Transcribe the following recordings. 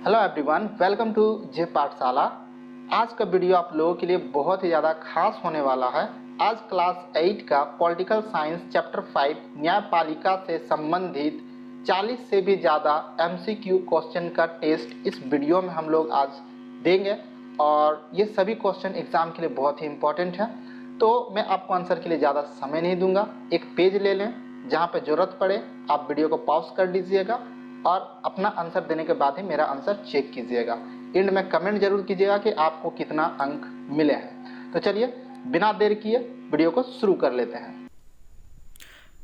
Hello everyone, welcome to जे पाठशाला। आज का वीडियो आप लोगों के लिए बहुत ही ज़्यादा खास होने वाला है। आज क्लास 8 का पॉलिटिकल साइंस चैप्टर 5 न्यायपालिका से संबंधित 40 से भी ज़्यादा एमसीक्यू क्वेश्चन का टेस्ट इस वीडियो में हम लोग आज देंगे और ये सभी क्वेश्चन एग्जाम के लिए बहुत ही इंपॉर्टेंट है। तो मैं आपको आंसर के लिए ज़्यादा समय नहीं दूंगा। एक पेज ले लें, जहाँ पे ज़रूरत पड़े आप वीडियो को पॉज कर लीजिएगा और अपना आंसर देने के बाद ही मेरा आंसर चेक कीजिएगा। एंड में कमेंट जरूर कीजिएगा कि आपको कितना अंक मिले हैं। तो चलिए बिना देर किए वीडियो को शुरू कर लेते हैं।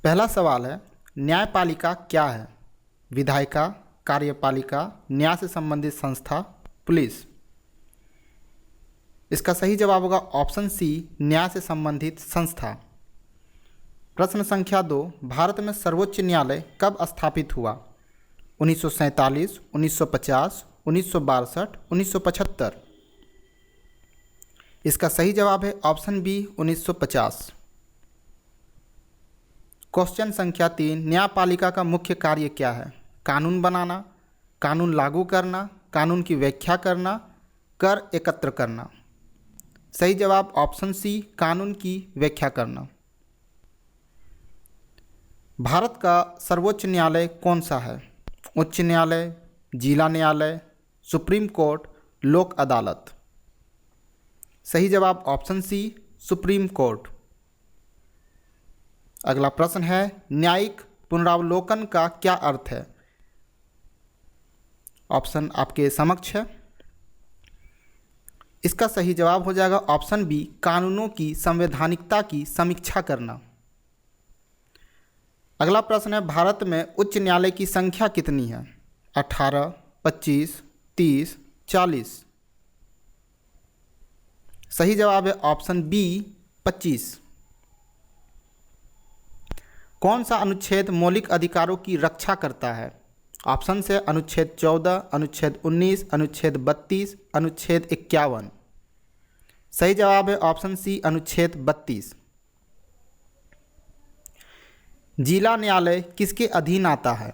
पहला सवाल है, न्यायपालिका क्या है? विधायिका, कार्यपालिका, न्याय से संबंधित संस्था, पुलिस। इसका सही जवाब होगा ऑप्शन सी, न्याय से संबंधित संस्था। प्रश्न संख्या 2, भारत में सर्वोच्च न्यायालय कब स्थापित हुआ? 1947, 1950, 1962, 1975। इसका सही जवाब है ऑप्शन बी, 1950। क्वेश्चन संख्या 3, न्यायपालिका का मुख्य कार्य क्या है? कानून बनाना, कानून लागू करना, कानून की व्याख्या करना, कर एकत्र करना। सही जवाब ऑप्शन सी, कानून की व्याख्या करना। भारत का सर्वोच्च न्यायालय कौन सा है? उच्च न्यायालय, जिला न्यायालय, सुप्रीम कोर्ट, लोक अदालत। सही जवाब ऑप्शन सी, सुप्रीम कोर्ट। अगला प्रश्न है, न्यायिक पुनरावलोकन का क्या अर्थ है? ऑप्शन आपके समक्ष है। इसका सही जवाब हो जाएगा ऑप्शन बी, कानूनों की संवैधानिकता की समीक्षा करना। अगला प्रश्न है, भारत में उच्च न्यायालय की संख्या कितनी है? 18, 25, 30, 40। सही जवाब है ऑप्शन बी, 25। कौन सा अनुच्छेद मौलिक अधिकारों की रक्षा करता है? ऑप्शन से अनुच्छेद 14, अनुच्छेद 19, अनुच्छेद 32, अनुच्छेद 51। सही जवाब है ऑप्शन सी, अनुच्छेद 32। जिला न्यायालय किसके अधीन आता है?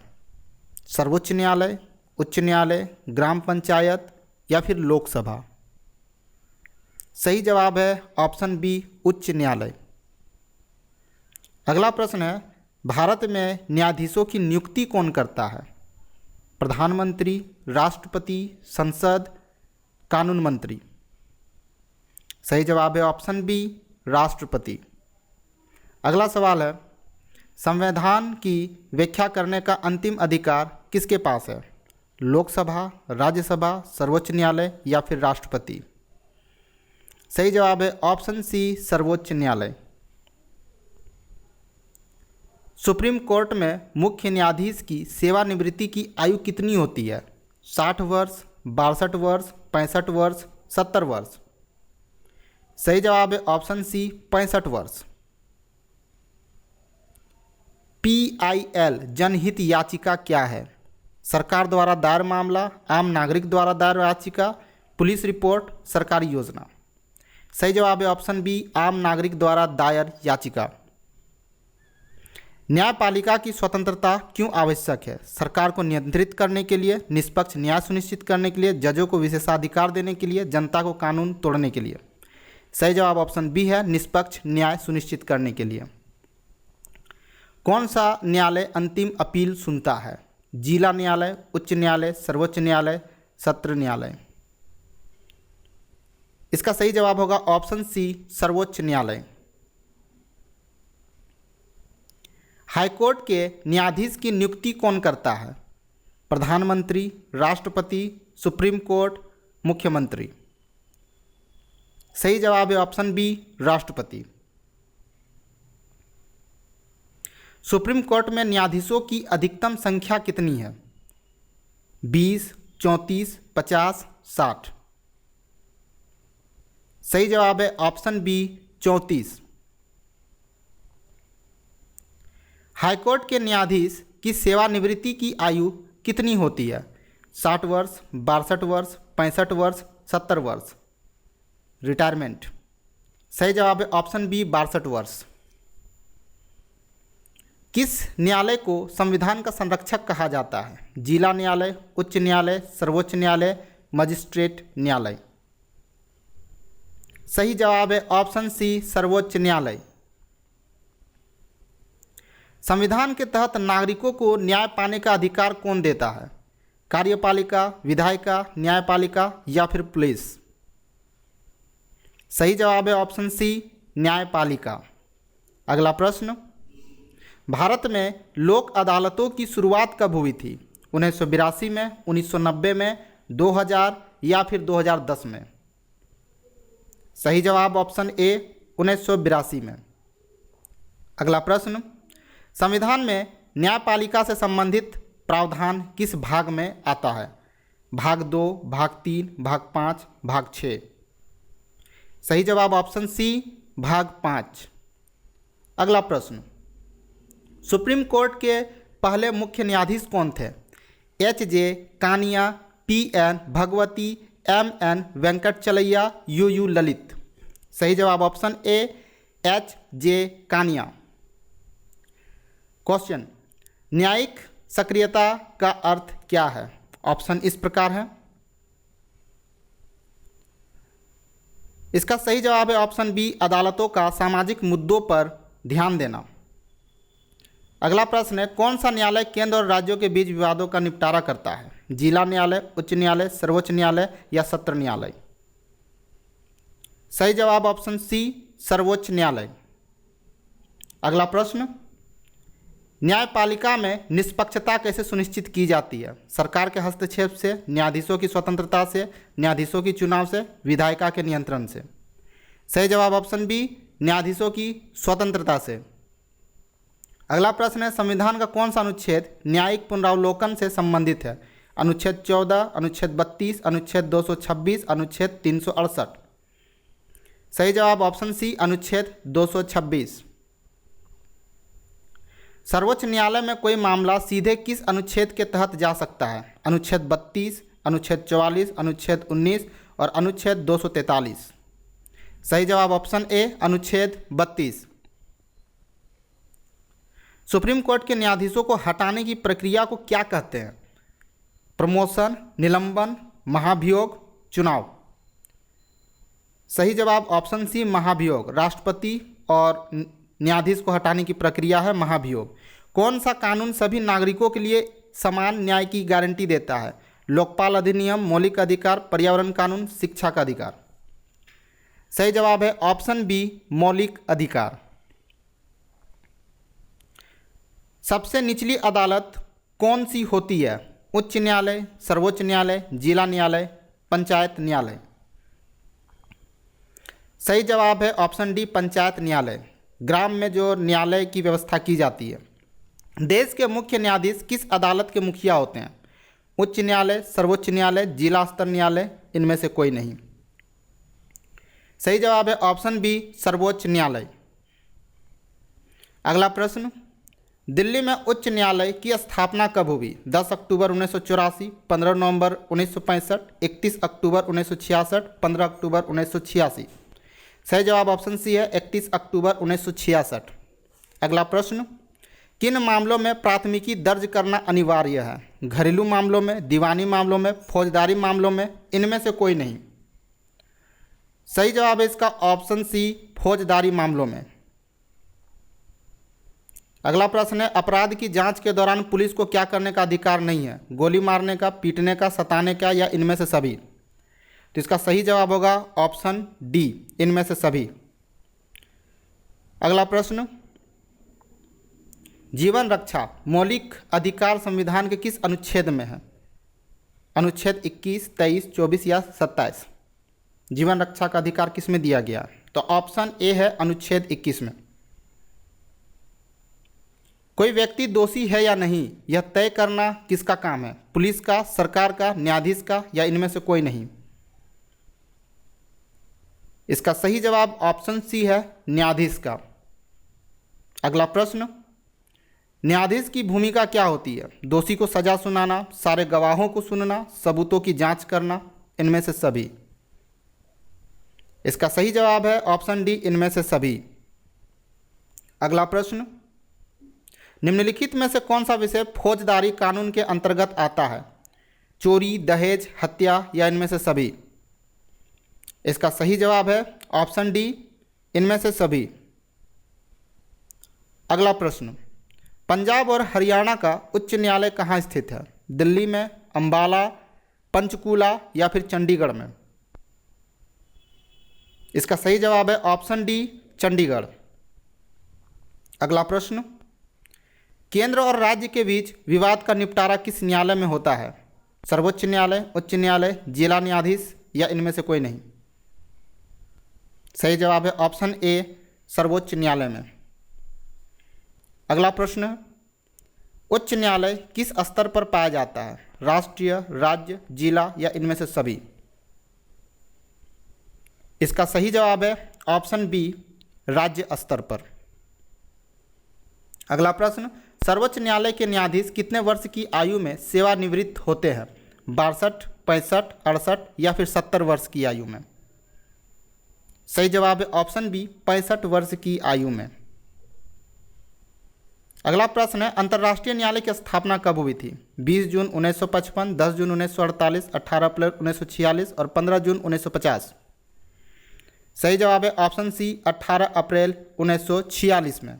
सर्वोच्च न्यायालय, उच्च न्यायालय, ग्राम पंचायत या फिर लोकसभा। सही जवाब है ऑप्शन बी, उच्च न्यायालय। अगला प्रश्न है, भारत में न्यायाधीशों की नियुक्ति कौन करता है? प्रधानमंत्री, राष्ट्रपति, संसद, कानून मंत्री। सही जवाब है ऑप्शन बी, राष्ट्रपति। अगला सवाल है, संविधान की व्याख्या करने का अंतिम अधिकार किसके पास है? लोकसभा, राज्यसभा, सर्वोच्च न्यायालय या फिर राष्ट्रपति। सही जवाब है ऑप्शन सी, सर्वोच्च न्यायालय। सुप्रीम कोर्ट में मुख्य न्यायाधीश की सेवानिवृत्ति की आयु कितनी होती है? 60 वर्ष, 62 वर्ष, 65 वर्ष, 70 वर्ष। सही जवाब है ऑप्शन सी, 65 वर्ष। PIL जनहित याचिका क्या है? सरकार द्वारा दायर मामला, आम नागरिक द्वारा दायर याचिका, पुलिस रिपोर्ट, सरकारी योजना। सही जवाब है ऑप्शन बी, आम नागरिक द्वारा दायर याचिका। न्यायपालिका की स्वतंत्रता क्यों आवश्यक है? सरकार को नियंत्रित करने के लिए, निष्पक्ष न्याय सुनिश्चित करने के लिए, जजों को विशेषाधिकार देने के लिए, जनता को कानून तोड़ने के लिए। सही जवाब ऑप्शन बी है, निष्पक्ष न्याय सुनिश्चित करने के लिए। कौन सा न्यायालय अंतिम अपील सुनता है? जिला न्यायालय, उच्च न्यायालय, सर्वोच्च न्यायालय, सत्र न्यायालय। इसका सही जवाब होगा ऑप्शन सी, सर्वोच्च न्यायालय। हाईकोर्ट के न्यायाधीश की नियुक्ति कौन करता है? प्रधानमंत्री, राष्ट्रपति, सुप्रीम कोर्ट, मुख्यमंत्री। सही जवाब है ऑप्शन बी, राष्ट्रपति। सुप्रीम कोर्ट में न्यायाधीशों की अधिकतम संख्या कितनी है? 20, 34, 50, 60। सही जवाब है ऑप्शन बी, 34। हाईकोर्ट के न्यायाधीश की सेवानिवृत्ति की आयु कितनी होती है? 60 वर्ष, 62 वर्ष, 65 वर्ष, 70 वर्ष। रिटायरमेंट। सही जवाब है ऑप्शन बी, 62 वर्ष। किस न्यायालय को संविधान का संरक्षक कहा जाता है? जिला न्यायालय, उच्च न्यायालय, सर्वोच्च न्यायालय, मजिस्ट्रेट न्यायालय। सही जवाब है ऑप्शन सी, सर्वोच्च न्यायालय। संविधान के तहत नागरिकों को न्याय पाने का अधिकार कौन देता है? कार्यपालिका, विधायिका, न्यायपालिका या फिर पुलिस? सही जवाब है ऑप्शन सी, न्यायपालिका। अगला प्रश्न, भारत में लोक अदालतों की शुरुआत कब हुई थी? 1982 में, 1990 में, 2000 या फिर 2010 में? सही जवाब ऑप्शन ए, 1982 में। अगला प्रश्न, संविधान में न्यायपालिका से संबंधित प्रावधान किस भाग में आता है? भाग 2, भाग 3, भाग 5, भाग 6? सही जवाब ऑप्शन सी, भाग 5। अगला प्रश्न, सुप्रीम कोर्ट के पहले मुख्य न्यायाधीश कौन थे? H J. Kania, P N. Bhagwati, M N. Venkatachaliah, U Lalit? सही जवाब ऑप्शन ए, एच.जे. कानिया। क्वेश्चन, न्यायिक सक्रियता का अर्थ क्या है? ऑप्शन इस प्रकार है। इसका सही जवाब है ऑप्शन बी, अदालतों का सामाजिक मुद्दों पर ध्यान देना। अगला प्रश्न है, कौन सा न्यायालय केंद्र और राज्यों के बीच विवादों का निपटारा करता है? जिला न्यायालय, उच्च न्यायालय, सर्वोच्च न्यायालय या सत्र न्यायालय? सही जवाब ऑप्शन सी, सर्वोच्च न्यायालय। अगला प्रश्न, न्यायपालिका में निष्पक्षता कैसे सुनिश्चित की जाती है? सरकार के हस्तक्षेप से, न्यायाधीशों की स्वतंत्रता से, न्यायाधीशों की चुनाव से, विधायिका के नियंत्रण से? सही जवाब ऑप्शन बी, न्यायाधीशों की स्वतंत्रता से। अगला प्रश्न है, संविधान का कौन सा अनुच्छेद न्यायिक पुनरावलोकन से संबंधित है? अनुच्छेद 14, अनुच्छेद 32, अनुच्छेद 226, अनुच्छेद 368? सही जवाब ऑप्शन सी, अनुच्छेद 226। सर्वोच्च न्यायालय में कोई मामला सीधे किस अनुच्छेद के तहत जा सकता है? अनुच्छेद 32, अनुच्छेद 44, अनुच्छेद 19 और अनुच्छेद 243? सही जवाब ऑप्शन ए, अनुच्छेद 32। सुप्रीम कोर्ट के न्यायाधीशों को हटाने की प्रक्रिया को क्या कहते हैं? प्रमोशन, निलंबन, महाभियोग, चुनाव? सही जवाब ऑप्शन सी, महाभियोग। राष्ट्रपति और न्यायाधीश को हटाने की प्रक्रिया है महाभियोग। कौन सा कानून सभी नागरिकों के लिए समान न्याय की गारंटी देता है? लोकपाल अधिनियम, मौलिक अधिकार, पर्यावरण कानून, शिक्षा का अधिकार? सही जवाब है ऑप्शन बी, मौलिक अधिकार। सबसे निचली अदालत कौन सी होती है? उच्च न्यायालय, सर्वोच्च न्यायालय, जिला न्यायालय, पंचायत न्यायालय? सही जवाब है ऑप्शन डी, पंचायत न्यायालय। ग्राम में जो न्यायालय की व्यवस्था की जाती है। देश के मुख्य न्यायाधीश किस अदालत के मुखिया होते हैं? उच्च न्यायालय, सर्वोच्च न्यायालय, जिला स्तर न्यायालय, इनमें से कोई नहीं? सही जवाब है ऑप्शन बी, सर्वोच्च न्यायालय। अगला प्रश्न, दिल्ली में उच्च न्यायालय की स्थापना कब हुई? 10 अक्टूबर 1984, 15 नवंबर 1965, 31 अक्टूबर 1966, 15 अक्टूबर 1986? सही जवाब ऑप्शन सी है, 31 अक्टूबर 1966। अगला प्रश्न, किन मामलों में प्राथमिकी दर्ज करना अनिवार्य है? घरेलू मामलों में, दीवानी मामलों में, फौजदारी मामलों में, इनमें से कोई नहीं? सही जवाब है इसका ऑप्शन सी, फौजदारी मामलों में। अगला प्रश्न है, अपराध की जांच के दौरान पुलिस को क्या करने का अधिकार नहीं है? गोली मारने का, पीटने का, सताने का या इनमें से सभी? तो इसका सही जवाब होगा ऑप्शन डी, इनमें से सभी। अगला प्रश्न, जीवन रक्षा मौलिक अधिकार संविधान के किस अनुच्छेद में है? अनुच्छेद 21, 23, 24 या 27? जीवन रक्षा का अधिकार किस में दिया गया? तो ऑप्शन ए है अनुच्छेद 21 में। कोई व्यक्ति दोषी है या नहीं, यह तय करना किसका काम है? पुलिस का, सरकार का, न्यायाधीश का या इनमें से कोई नहीं? इसका सही जवाब ऑप्शन सी है, न्यायाधीश का। अगला प्रश्न, न्यायाधीश की भूमिका क्या होती है? दोषी को सजा सुनाना, सारे गवाहों को सुनना, सबूतों की जांच करना, इनमें से सभी? इसका सही जवाब है ऑप्शन डी, इनमें से सभी। अगला प्रश्न, निम्नलिखित में से कौन सा विषय फौजदारी कानून के अंतर्गत आता है? चोरी, दहेज, हत्या या इनमें से सभी? इसका सही जवाब है ऑप्शन डी, इनमें से सभी। अगला प्रश्न, पंजाब और हरियाणा का उच्च न्यायालय कहाँ स्थित है? दिल्ली में, अंबाला, पंचकूला या फिर चंडीगढ़ में? इसका सही जवाब है ऑप्शन डी, चंडीगढ़। अगला प्रश्न, केंद्र और राज्य के बीच विवाद का निपटारा किस न्यायालय में होता है? सर्वोच्च न्यायालय, उच्च न्यायालय, जिला न्यायाधीश या इनमें से कोई नहीं? सही जवाब है ऑप्शन ए, सर्वोच्च न्यायालय में। अगला प्रश्न, उच्च न्यायालय किस स्तर पर पाया जाता है? राष्ट्रीय, राज्य, जिला या इनमें से सभी? इसका सही जवाब है ऑप्शन बी, राज्य स्तर पर। अगला प्रश्न, सर्वोच्च न्यायालय के न्यायाधीश कितने वर्ष की आयु में सेवानिवृत्त होते हैं? 62, 65, 68 या फिर 70 वर्ष की आयु में? सही जवाब है ऑप्शन बी, 65 वर्ष की आयु में। अगला प्रश्न है, अंतर्राष्ट्रीय न्यायालय की स्थापना कब हुई थी? 20 जून 1955, 10 जून 1948, 18 अप्रैल 1946 और 15 जून 1950? सही जवाब है ऑप्शन सी, 18 अप्रैल 1946 में।